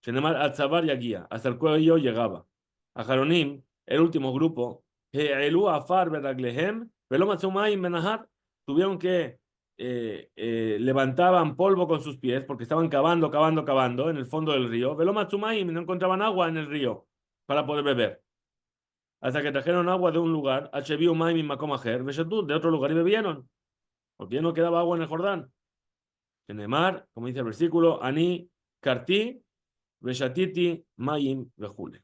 Shenemar Atzabar y Aguía, hasta el cuello llegaba. A Jaronim, el último grupo, Elu Afar Beraglehem, Velomatzumayim Benahar, tuvieron que levantaban polvo con sus pies porque estaban cavando en el fondo del río. Velomatzumayim, no encontraban agua en el río para poder beber. Hasta que trajeron agua de un lugar, Acheviu Maim Makomajer, de otro lugar y bebieron, porque ya no quedaba agua en el Jordán. Shenemar, como dice el versículo, Ani Karti Veshatiti, Mayim, Vejule.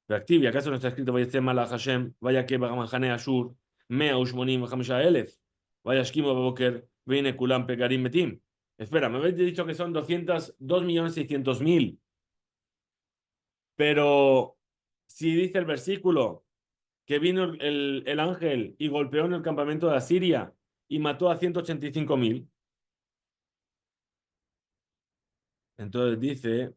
Reactivi, ¿acaso no está escrito vaya Mala Hashem, vaya que Bagamajane Ashur, Mea Ushmonim, Hamisha Elef, vaya Shkimo Baboker, Vine Kulam Pegarim Metim? Espera, me habéis dicho que son 2.600.000. Pero si dice el versículo que vino el ángel y golpeó en el campamento de Asiria y mató a 185.000, entonces dice.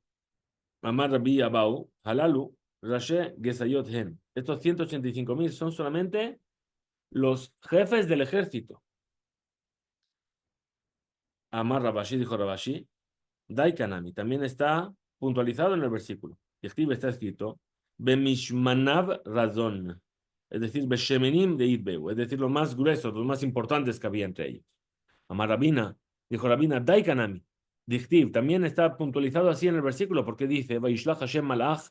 Amar Rabbi Abau, Halalu, Rashe Gesayot Hen. Estos 185.000 son solamente los jefes del ejército. Amar Rabashi, dijo Rabashi, Daikanami, también está puntualizado en el versículo. Y está escrito, Bemishmanav Razón. es decir, Beshemenim de Itbeu, es decir, los más gruesos, los más importantes que había entre ellos. Amar Rabina, dijo Rabina, Daikanami, Dichtiv, también está puntualizado así en el versículo, porque dice, Vaishlach Hashem Malach,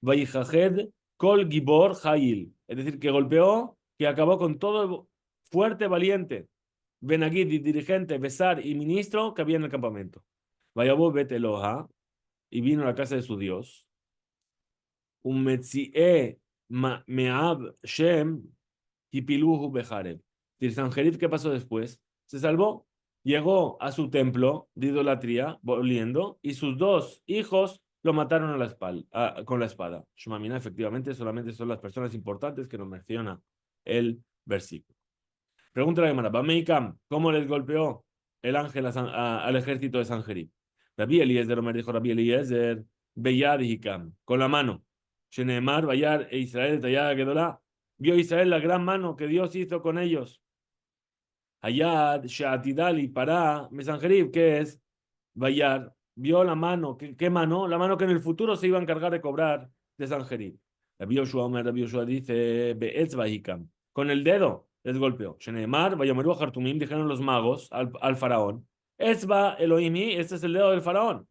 Vaijached, Kol Gibor Hail, es decir, que golpeó, que acabó con todo fuerte, valiente, Benagid, dirigente, Besar y ministro que había en el campamento. Vayabó Bet Eloha, y vino a la casa de su Dios, Umetzie Meab Shem, Hipiluhu Bejareb. Sanjerib, ¿qué pasó después? Se salvó, llegó a su templo de idolatría, volviendo, y sus dos hijos lo mataron a la espalda, con la espada. Shumamina, efectivamente, solamente son las personas importantes que nos menciona el versículo. Pregunta la Gemara, Bameikam, ¿cómo les golpeó el ángel al ejército de Sanjerib? Rabbi Eliezer, me dijo Rabbi Eliezer, Beyad Hikam, con la mano. Sheneemar, Bayar e Israel, Tallada Gedolá. Vio Israel la gran mano que Dios hizo con ellos. Hayad, Shaatidali, Pará, Mesanjerib, ¿qué es? Bayar, vio la mano, ¿qué mano? La mano que en el futuro se iba a encargar de cobrar de Sanjerib. Rabbi Yoshua dice, Be'etzba Hikam, con el dedo les golpeó. Sheneemar, Vayomeru Hartumim, dijeron los magos al faraón. Etzba Elohimi, este es el dedo del faraón.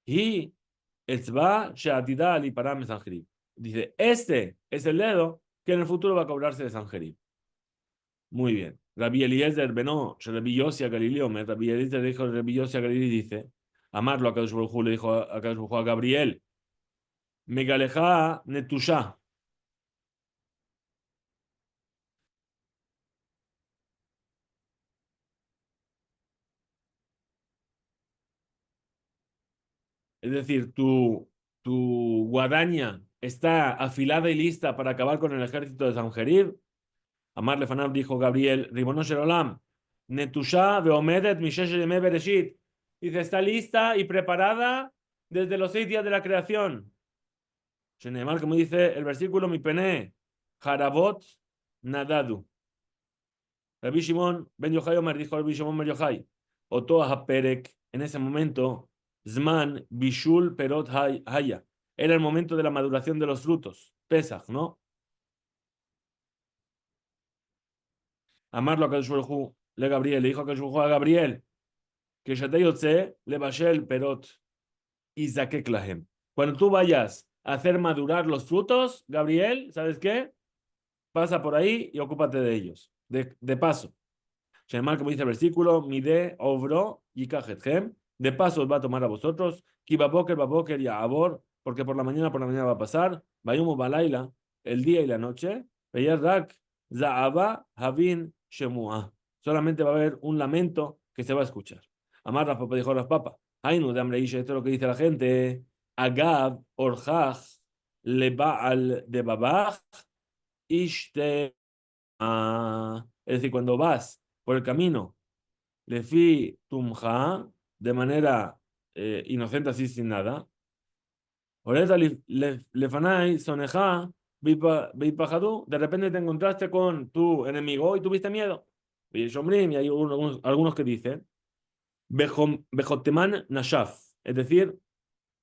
Y Etzba Shaatidali, Pará, Mesanjerib. Dice, este es el dedo que en el futuro va a cobrarse de Sanjerib. Muy bien. Rabbi Eliezer benó, Rabbi Yossi a Galileo, Rabbi Eliezer dijo, Rabbi Yossi a Galileo dice, amarlo a Kadosh Baruj Hu, le dijo a Kadosh Baruj Hu a Gabriel, Megaleja Netusha. Es decir, tu guadaña está afilada y lista para acabar con el ejército de Sanjerib. Amar Lefanab dijo Gabriel, Ribono Sherolam, Netusha veomedet mishesh yemei bereshit. Dice, está lista y preparada desde los 6 días de la creación. Shenemar, como dice el versículo, mi pene, Harabot Nadadu. Rabbi Shimon Ben Yochai Omer, dijo Rabbi Shimon Ben Yochai, Oto Perek, en ese momento, Zman Bishul Perot Haya. Era el momento de la maduración de los frutos. Pesach, ¿no? Amarlo a Kadosh Baruj Hu, le Gabriel, le dijo a Kadosh Baruj Hu a Gabriel, que Shatayotze le Bashel Perot Izakek Lahem. Cuando tú vayas a hacer madurar los frutos, Gabriel, ¿sabes qué? Pasa por ahí y ocúpate de ellos. De paso. Shemar, como dice el versículo, mide, obro, y kajethem. De paso os va a tomar a vosotros. Kibaboker y abor, porque por la mañana va a pasar. Vayumu balaila, el día y la noche. Rak, zaaba, havin, shemua. Solamente va a haber un lamento que se va a escuchar. Amar Rafa, dijo las papas. Ainu de Amreish, esto es lo que dice la gente. Agab, orjaj, lebaal de babaj, ishte. Es decir, cuando vas por el camino, lefi tumja, de manera inocente, así sin nada, oreta lefanai soneja, beipajadú, de repente te encontraste con tu enemigo y tuviste miedo. Y hay algunos que dicen, bejoteman nashaf, es decir,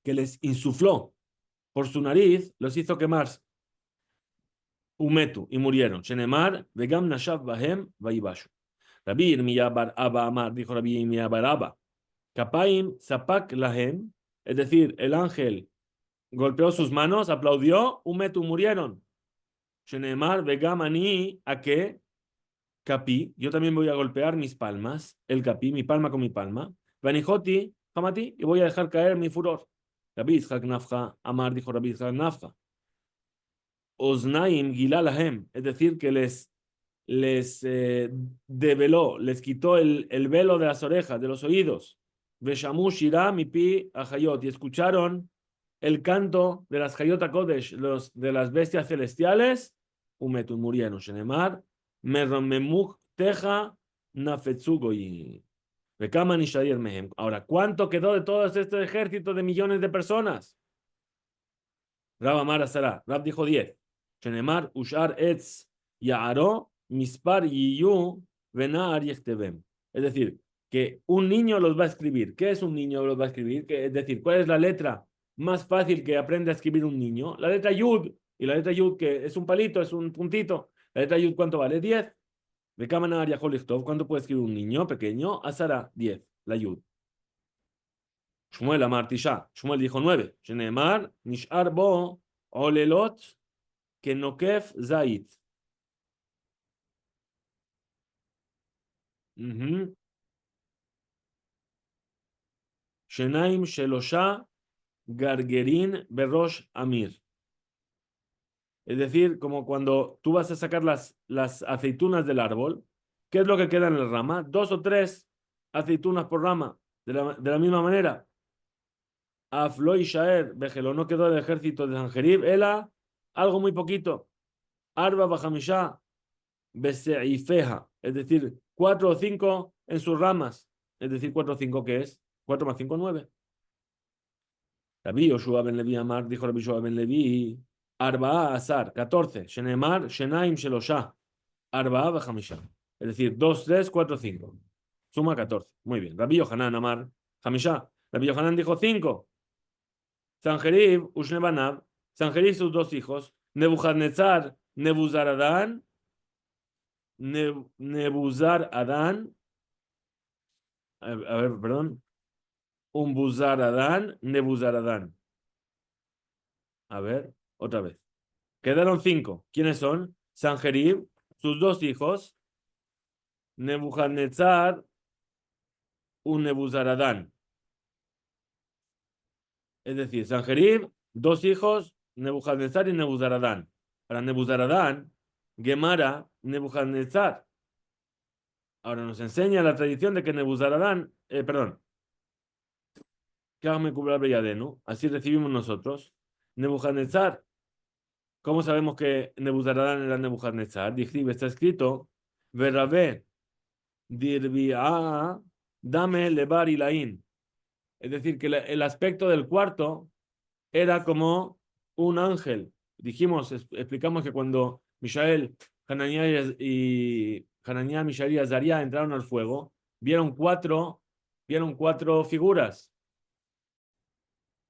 que les insufló por su nariz, los hizo quemarse. Umetu, y murieron. Shenemar, vegam nashav bahem, vaibashu. Rabbi Irmiyah bar Abba Amar, dijo Rabbi Irmiyah bar Abba, Kapaim sapak lahem, es decir, el ángel golpeó sus manos, aplaudió, umetu, murieron. Shenemar, vegam ani, a que, capi, yo también voy a golpear mis palmas, el capi, mi palma con mi palma, vanijoti, jamati, y voy a dejar caer mi furor. Rabbi Yitzhak Nafja, Amar, dijo Rabbi Yitzhak Nafja, Oznaim gilalahem, es decir, que les develó, les quitó el velo de las orejas, de los oídos. Veshamu Shira Mipi Ajayot, y escucharon el canto de las Hayot Kodesh, de las bestias celestiales, Umetun, murieron. Shenemar, Mermemuk Teja Nafetsugoyi. Bekaman Ishayer Mehem. Ahora, ¿cuánto quedó de todo este ejército de millones de personas? Rab Amar Asara, Rab dijo 10. Shenemar Ushar Etz Yaaro Mispar Yiyu Venar Yechtebem. Es decir, que un niño los va a escribir. ¿Qué es un niño los va a escribir? Es decir, ¿cuál es la letra más fácil que aprende a escribir un niño? La letra Yud. Y la letra Yud, que es un palito, es un puntito. La letra Yud, ¿cuánto vale? 10. De Kamanar Yaholichtov, ¿cuánto puede escribir un niño pequeño? Asara, 10. La Yud. Shmuel Amar Tisha. Shmuel dijo 9. Shenemar, Nishar Bo, Olelot, Kenokef Zait. Shenaim Shelosha Gargerin Berosh Amir. Es decir, como cuando tú vas a sacar las aceitunas del árbol, ¿qué es lo que queda en la rama? 2 o 3 aceitunas por rama. De la misma manera, Aflo y Shaer, Bejelo, no quedó del ejército de Sanjerib, Ela, algo muy poquito. Arba Bajamisha, Beseifeja, es decir, 4 o 5 en sus ramas. Es decir, 4 o 5, ¿qué es? 4 más 5, 9. Rabbi Yoshua ben Levi Amar, dijo Rabbi Yoshua ben Levi, Arba'a Asar, 14. Shenemar, Shenaim Shelosha, Arba'a Bajamisha. Es decir, 2, 3, 4, 5. Suma 14. Muy bien. Rabbi Yohanan Amar, Hamisha. Rabbi Yohanan dijo 5. Sanjerib, Ushnebanab, Sanjerib sus 2 hijos, Nebuchadnezzar, Nebuzaradán, Nebuzaradán, a ver, perdón, Umbuzaradán, Nebuzaradán. A ver, otra vez. Quedaron 5. ¿Quiénes son? Sanjerib, sus 2 hijos, Nebuchadnezzar, un Nebuzaradán. Es decir, Sanjerib, 2 hijos, Nebuchadnezzar y Nebuzaradán. Para Nebuzaradán, Gemara, Nebuchadnezzar. Ahora nos enseña la tradición de que Nebuzaradán, perdón, Kame Kubra Beyadenu, así recibimos nosotros. Nebuchadnezzar, ¿cómo sabemos que Nebuzaradán era Nebuchadnezzar? Está escrito, Verabé, Dirbi'a, Dame Lebar Ilaín. Es decir, que el aspecto del cuarto era como un ángel. Dijimos, explicamos que cuando Mishael, Hananiah, Mishael y Azaria entraron al fuego, vieron cuatro figuras.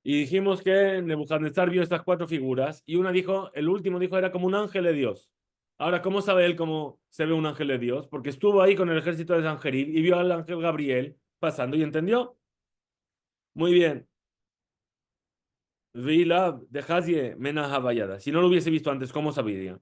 Y dijimos que Nebuchadnezzar vio estas 4 figuras y el último dijo era como un ángel de Dios. Ahora, ¿cómo sabe él cómo se ve un ángel de Dios? Porque estuvo ahí con el ejército de Sanjerib y vio al ángel Gabriel pasando y entendió. Muy bien. Veilab de Hazie Mena Havayada. Si no lo hubiese visto antes, ¿cómo sabría?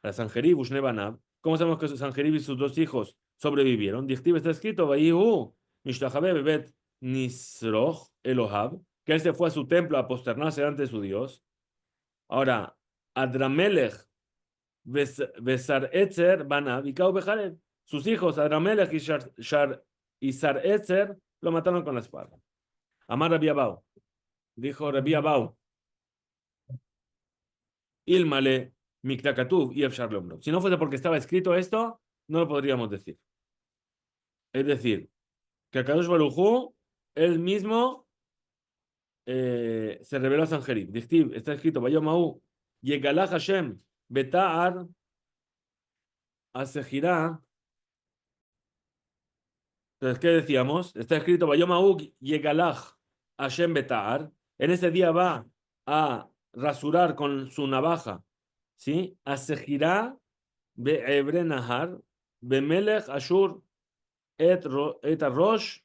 La Sanjerib, Ushnebanab. ¿Cómo sabemos que Sanjerib y sus 2 hijos sobrevivieron? Dictiv está escrito, Vaihu, Mishtahabe Bebet Nisroch Elohab, que él se fue a su templo a posternarse ante su Dios. Ahora, Adramelech Besar Etzer Banab y Kau Bejared. Sus hijos, Adramelech y Sar Etzer, lo mataron con la espada. Amar Rabbi Abau. Dijo Rabbi Abau, Ilmale Miktakatuv y Efshar Lomro. Si no fuese porque estaba escrito esto, no lo podríamos decir. Es decir, que Akadosh Baruj Hu, él mismo se reveló a Sanjerib. Dictiv, está escrito, Vayomau, Yegalah Hashem, Beta'ar, Asejirá. Entonces, ¿qué decíamos? Está escrito, Vayomau, Yegalah Hashem Beta'ar. En ese día va a rasurar con su navaja, ¿sí? Asejirá, Be'ebre Nahar, Bemelech Ashur, Et Rosh,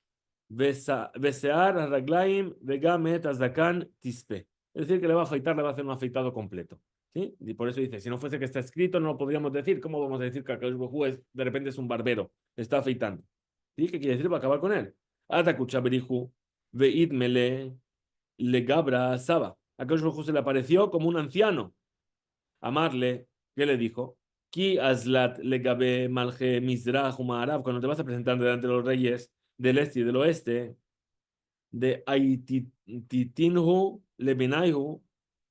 Besear, Raglaim, Vegam, Et Azakan, Tispe. Es decir, que le va a afeitar, le va a hacer un afeitado completo. ¿Sí? Y por eso dice, si no fuese que está escrito, no lo podríamos decir. ¿Cómo vamos a decir que Akadosh Baruj Hu de repente es un barbero? Está afeitando. ¿Sí? ¿Qué quiere decir? Va a acabar con él. Atakucha Berihu, Veit Mele, Le Gabra Saba. Akadosh Baruj Hu se le apareció como un anciano. Amarle, ¿qué le dijo? Ki Aslat Legabe Malje Mizrach Umaarav, cuando te vas a presentar delante de los reyes del este y del oeste, de Aititinhu Lebinaihu,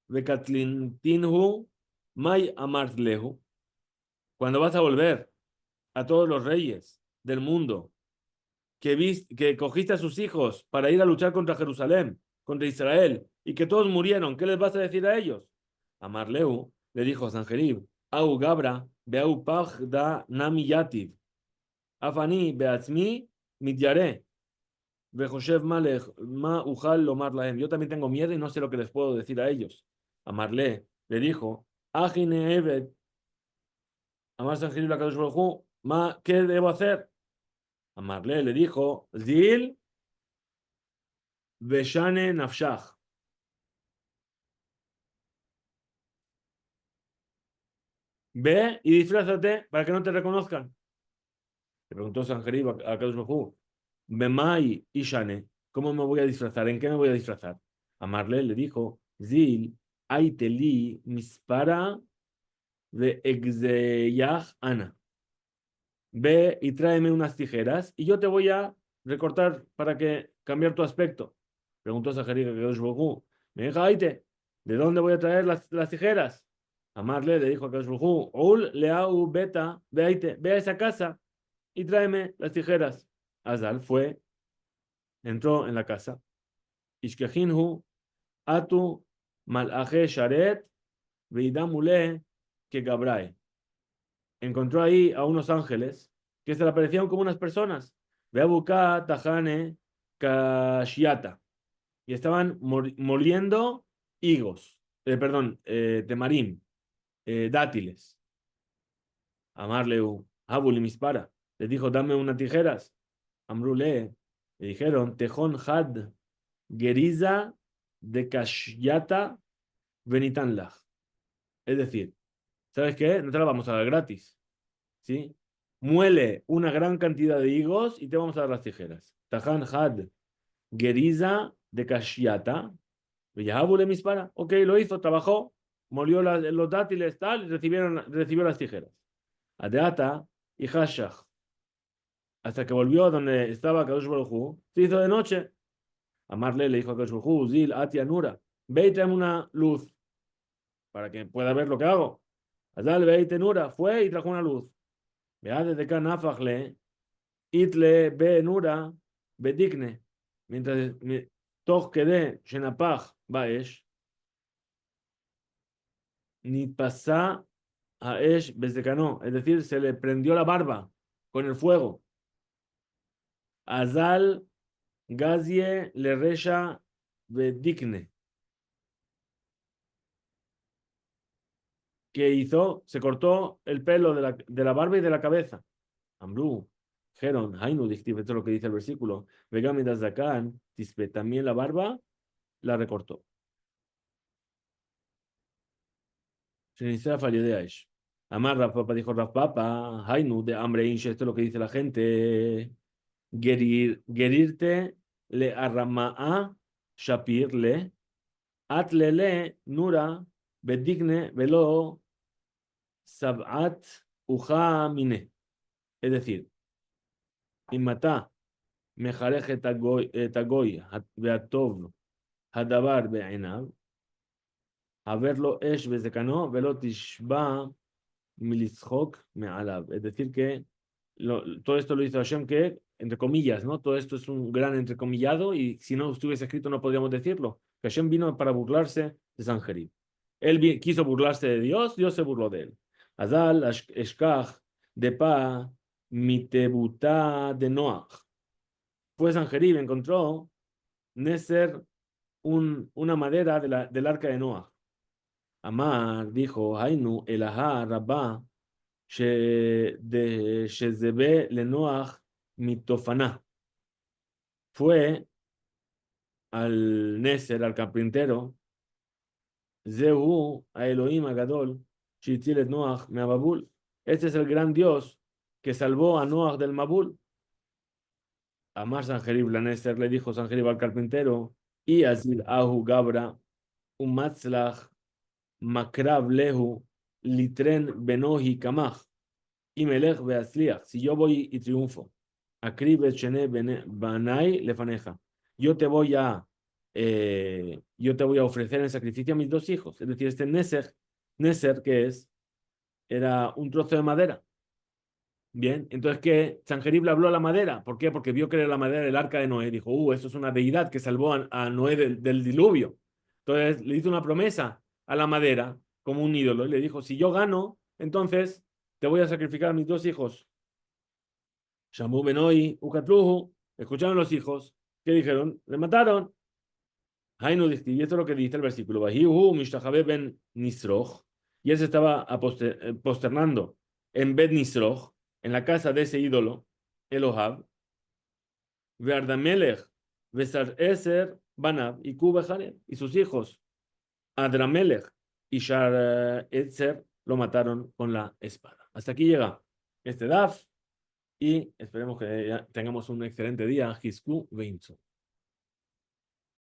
Bekatlintinhu, Mai Amartlehu. Cuando vas a volver a todos los reyes del mundo que cogiste a sus hijos para ir a luchar contra Jerusalén, contra Israel, y que todos murieron, ¿qué les vas a decir a ellos? Amarleu le dijo a Sanjerib, Au Gabra, Beau Pachda Nami Yativ, Afani Beatzmi Midyare, Behoshev Malech Ma Ujal Lomar Lahem. Yo también tengo miedo y no sé lo que les puedo decir a ellos. Amarle le dijo, Ajine Eved, Amar Sanjerib la Kadosh Baruj Hu, ¿qué debo hacer? Amarle le dijo, Zil Veshane Nafshach. Ve y disfrázate para que no te reconozcan. Le preguntó Sanjerib a Kadosh Baruj Hu, Bemai Ishane, ¿cómo me voy a disfrazar? ¿En qué me voy a disfrazar? Amarle le dijo, Zil Aiteli Mispara de Exeyach Ana. Ve y tráeme unas tijeras y yo te voy a recortar para que cambiar tu aspecto. Preguntó Zaharia a Kadosh Baruj Hu, me dijo, Aite, ¿de dónde voy a traer las tijeras? Amarle le dijo a Kadosh Baruj Hu, Ul leau beta, ve Aite, ve a esa casa y tráeme las tijeras. Azal fue, entró en la casa. Ishkehinhu, atu malaje sharet, veidamule que gabrae. Encontró ahí a unos ángeles que se le aparecían como unas personas. Beabuka, Tajane, Kashiata. Y estaban moliendo higos, perdón, temarim, dátiles. Amarleu, Abuli Mispara. Le dijo, dame unas tijeras. Amrule, le dijeron, Tejón Had, Geriza de Kashiata, Benitanlach. Es decir, ¿sabes qué? No te la vamos a dar gratis. ¿Sí? Muele una gran cantidad de higos y te vamos a dar las tijeras. Tajan had geriza de kashiata. Villahabule mispara. Ok, lo hizo, trabajó, molió los dátiles, tal, y recibió las tijeras. Adeata y hashach. Hasta que volvió a donde estaba Kadosh Baruj Hu, se hizo de noche. Amarle le dijo a Kadosh Baruj Hu, Zil, Atia Nura, ve y tráeme una luz para que pueda ver lo que hago. Azal, ve y Nura, fue y trajo una luz. Vea desde acá, Nafachle, Itle be Nura bedikne. Mientras toch quede Shenapach Baesh, ni pasa a Esh Bezdekano. Es decir, se le prendió la barba con el fuego. Azal Gazie le resha bedikne. ¿Qué hizo? Se cortó el pelo de la barba y de la cabeza. Amru, Geron, Hainu, esto es lo que dice el versículo. Vegamidas Zakan, Tispe, también la barba la recortó. Amar Rav Papa dijo Rav Papa, Hainu de hambre inche, esto es lo que dice la gente. Gerirte le arrama'a shapir le atlele nura bedigne velo sab'at uja mine. Es decir, imata mejarej etagoy beatov hadavar be'inav haberlo esh bezekano velo tishba Milizhok Me'alab. Es decir, que todo esto lo hizo Hashem, que, entre comillas, ¿no? Todo esto es un gran entrecomillado y si no estuviese escrito no podríamos decirlo. Que Hashem vino para burlarse de Sanjerib. Él quiso burlarse de Dios, Dios se burló de él. Azal, Eshkach, Depa, Mitebuta de Noach. Pues Sanjerib encontró Neser, una madera del arca de Noach. Amar dijo, Hainu, Elahá, Rabá, Shezebe Lenoach Mitofaná. Fue al Neser, al carpintero, Zehu a Elohim Agadol, Shitzilet Noach Meababul. Este es el gran Dios que salvó a Noach del Mabul. Amar Sanjerib la Neser le dijo Sanjerib al carpintero, y Azil Ahu Gabra, Umatzlach Makrav Lehu, Litren Benohi Kamach. Y Melech Beatzliach, si yo voy y triunfo, Akrib Shene Banai Lefaneja, yo te voy a ofrecer en sacrificio a mis dos hijos. Es decir, este Neser que era un trozo de madera. Bien, entonces que Sanjerib le habló a la madera. ¿Por qué? Porque vio que era la madera del arca de Noé. Dijo, esto es una deidad que salvó a Noé del diluvio. Entonces le hizo una promesa a la madera como un ídolo y le dijo, si yo gano, entonces te voy a sacrificar a mis dos hijos. Shamu Benoi, Ukatluhu, escucharon los hijos, ¿qué dijeron? Le mataron. Hainu dicti, y esto es lo que dice el versículo. Vahihu mishtachabe ben Nisroch. Y él se estaba posternando en Ben Nisroch, en la casa de ese ídolo, Elohab. Ve'ardamelech, Vesar Eser, Banab, y Kubejaret, y sus hijos, Adramelech y Shar Etzer, lo mataron con la espada. Hasta aquí llega este DAF y esperemos que tengamos un excelente día. Hisku Veinzu.